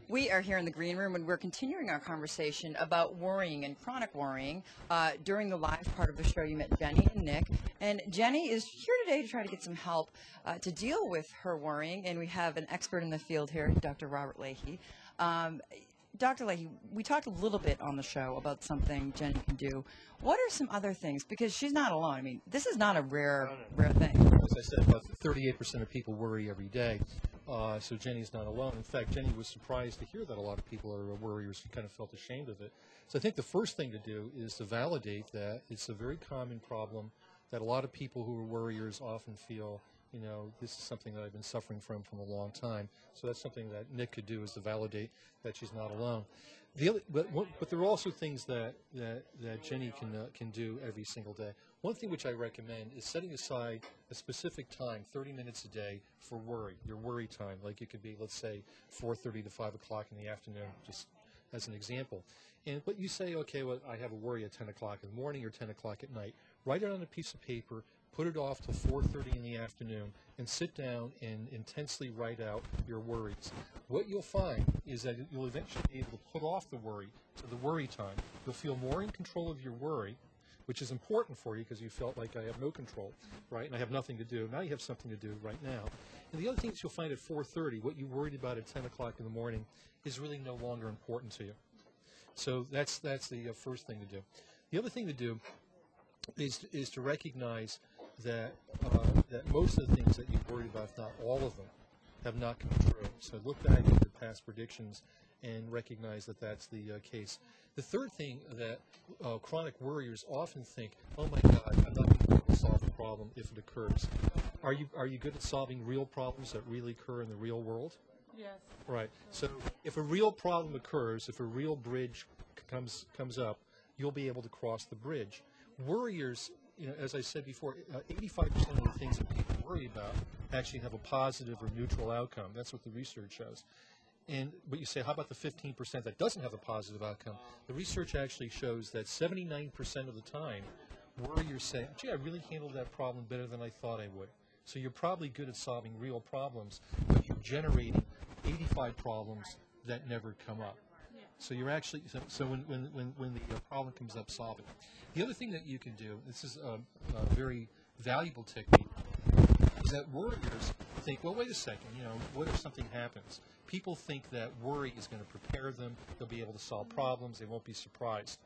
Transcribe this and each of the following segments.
We are here in the green room, and we're continuing our conversation about worrying and chronic worrying. During the live part of the show, you met Jenny and Nick, and Jenny is here today to try to get some help to deal with her worrying, and we have an expert in the field here, Dr. Robert Leahy. Dr. Leahy, we talked a little bit on the show about something Jenny can do. What are some other things? Because she's not alone. I mean, this is not a rare thing. As I said, about 38% of people worry every day. So Jenny's not alone. In fact, Jenny was surprised to hear that a lot of people are worriers. She kind of felt ashamed of it. So I think the first thing to do is to validate that it's a very common problem that a lot of people who are worriers often feel, you know, this is something that I've been suffering from a long time. So that's something that Nick could do, is to validate that she's not alone. But there are also things that Jenny can do every single day. One thing which I recommend is setting aside a specific time, 30 minutes a day, for worry, your worry time. Like it could be, let's say, 4:30 to 5 o'clock in the afternoon, just as an example. But you say, okay, well, I have a worry at 10 o'clock in the morning or 10 o'clock at night. Write it on a piece of paper, put it off till 4:30 in the afternoon, and sit down and intensely write out your worries. What you'll find is that you'll eventually be able to put off the worry to the worry time. You'll feel more in control of your worry, which is important for you because you felt like I have no control, right? And I have nothing to do. Now you have something to do right now. And the other thing is you'll find at 4:30, what you worried about at 10 o'clock in the morning is really no longer important to you. So that's the first thing to do. The other thing to do is to recognize that most of the things that you've worried about, if not all of them, have not come true. So look back at your past predictions and recognize that that's the case. The third thing that chronic worriers often think, oh my God, I'm not going to be able to solve the problem if it occurs. Are you good at solving real problems that really occur in the real world? Yes. Right. So if a real problem occurs, if a real bridge comes up, you'll be able to cross the bridge. Worriers, you know, as I said before, 85% of the things that people worry about actually have a positive or neutral outcome. That's what the research shows. But you say, how about the 15% that doesn't have a positive outcome? The research actually shows that 79% of the time, worriers say, gee, I really handled that problem better than I thought I would. So you're probably good at solving real problems, but you're generating 85 problems that never come up. So you're actually, so when the problem comes up, solve it. The other thing that you can do, this is a very valuable technique, is that worriers think, well, wait a second, you know, what if something happens? People think that worry is going to prepare them, they'll be able to solve problems, they won't be surprised.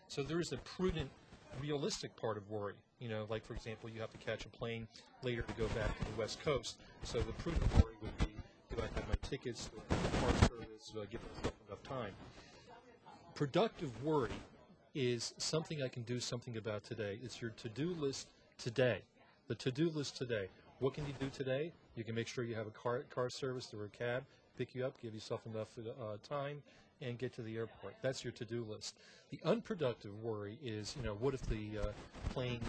So there is a prudent, realistic part of worry. You know, like, for example, you have to catch a plane later to go back to the West Coast. So the prudent worry would be, do I have my tickets, do I have my car service, do I give myself enough time? Productive worry is something I can do something about today. It's your to-do list today. The to-do list today. What can you do today? You can make sure you have a car service or a cab, pick you up, give yourself enough time, and get to the airport. That's your to-do list. The unproductive worry is, you know, what if the plane,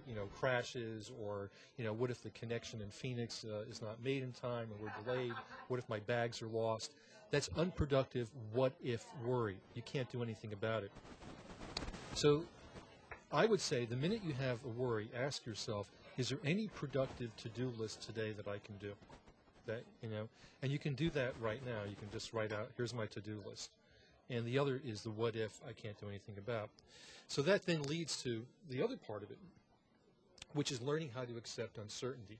you know, crashes, or, you know, what if the connection in Phoenix is not made in time and we're delayed? What if my bags are lost? That's unproductive what-if worry. You can't do anything about it. So I would say the minute you have a worry, ask yourself, is there any productive to-do list today that I can do? That, you know, and you can do that right now. You can just write out, here's my to-do list. And the other is the what-if I can't do anything about. So that then leads to the other part of it, which is learning how to accept uncertainty.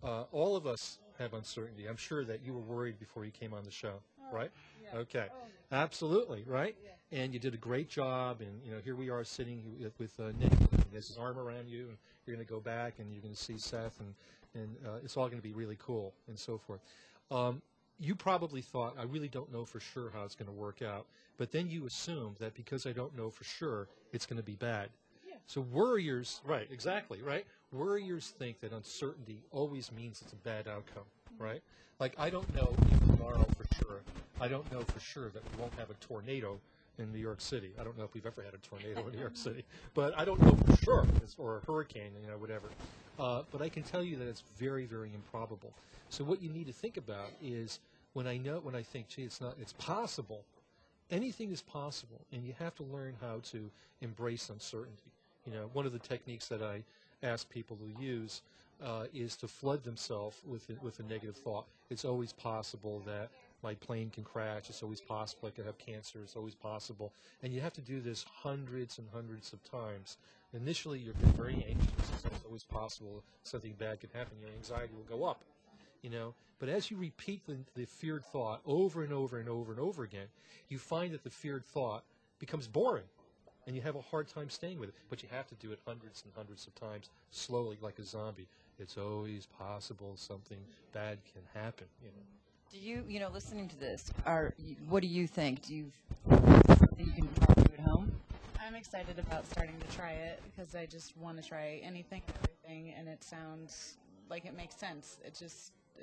All of us have uncertainty. I'm sure that you were worried before you came on the show, right? Yeah. Okay, absolutely, right? Yeah. And you did a great job, and you know, here we are sitting with Nick. He has his arm around you, and you're going to go back, and you're going to see Seth, and it's all going to be really cool, and so forth. You probably thought, I really don't know for sure how it's going to work out, but then you assumed that because I don't know for sure, it's going to be bad. Yeah. So worriers, right, exactly, right? Worriers think that uncertainty always means it's a bad outcome, right? Like, I don't know if tomorrow for sure, I don't know for sure that we won't have a tornado in New York City. I don't know if we've ever had a tornado in New York City, but I don't know for sure, or a hurricane, you know, whatever. But I can tell you that it's very, very improbable. So what you need to think about is, when I think, gee, it's possible. Anything is possible, and you have to learn how to embrace uncertainty. You know, one of the techniques that I ask people to use is to flood themselves with a negative thought. It's always possible that my plane can crash, it's always possible, I could have cancer, it's always possible. And you have to do this hundreds and hundreds of times. Initially, you're very anxious, it's always possible something bad could happen, your anxiety will go up, you know. But as you repeat the feared thought over and over and over and over again, you find that the feared thought becomes boring, and you have a hard time staying with it. But you have to do it hundreds and hundreds of times, slowly, like a zombie. It's always possible something bad can happen, you know. Do you know, listening to this, what do you think? Do you think you can probably do at home? I'm excited about starting to try it because I just want to try anything and everything, and it sounds like it makes sense.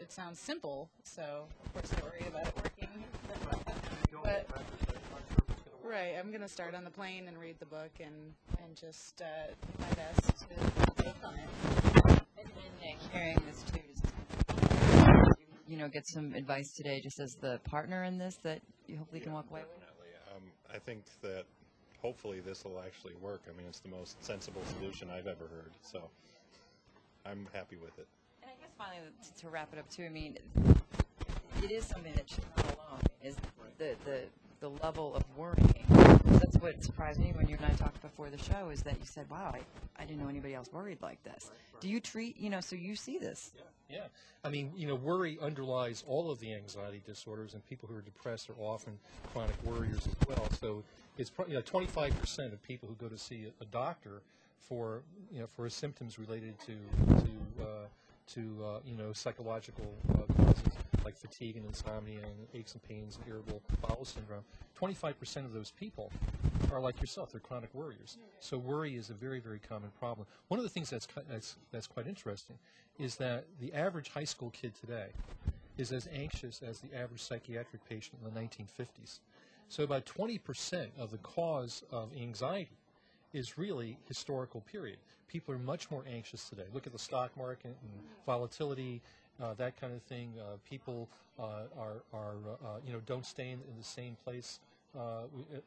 It sounds simple, so of course I worry about it working. But right, I'm going to start on the plane and read the book and just do my best to take on it. And Nick, hearing this too, you know, get some advice today, just as the partner in this, that you hopefully can walk away with? Definitely. I think that hopefully this will actually work. I mean, it's the most sensible solution I've ever heard, so I'm happy with it. And I guess finally, to wrap it up too, I mean, it is something that you're not alone. Is the level of worrying? That's what surprised me when you and I talked before the show. Is that you said, "Wow, I didn't know anybody else worried like this." Do you treat, you know? So you see this? Yeah. I mean, you know, worry underlies all of the anxiety disorders, and people who are depressed are often chronic worriers as well. So it's 25% of people who go to see a doctor for symptoms related to psychological causes like fatigue and insomnia and aches and pains and irritable bowel syndrome. 25% of those people are like yourself; they're chronic worriers. So worry is a very, very common problem. One of the things that's quite interesting is that the average high school kid today is as anxious as the average psychiatric patient in the 1950s. So about 20% of the cause of anxiety is really historical period. People are much more anxious today. Look at the stock market and volatility, that kind of thing. People don't stay in the same place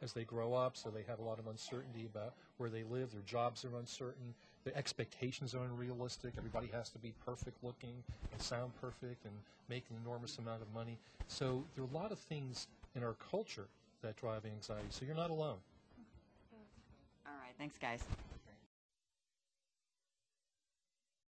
as they grow up, so they have a lot of uncertainty about where they live. Their jobs are uncertain. Their expectations are unrealistic. Everybody has to be perfect looking and sound perfect and make an enormous amount of money. So there are a lot of things in our culture that drive anxiety. So you're not alone. All right, thanks, guys.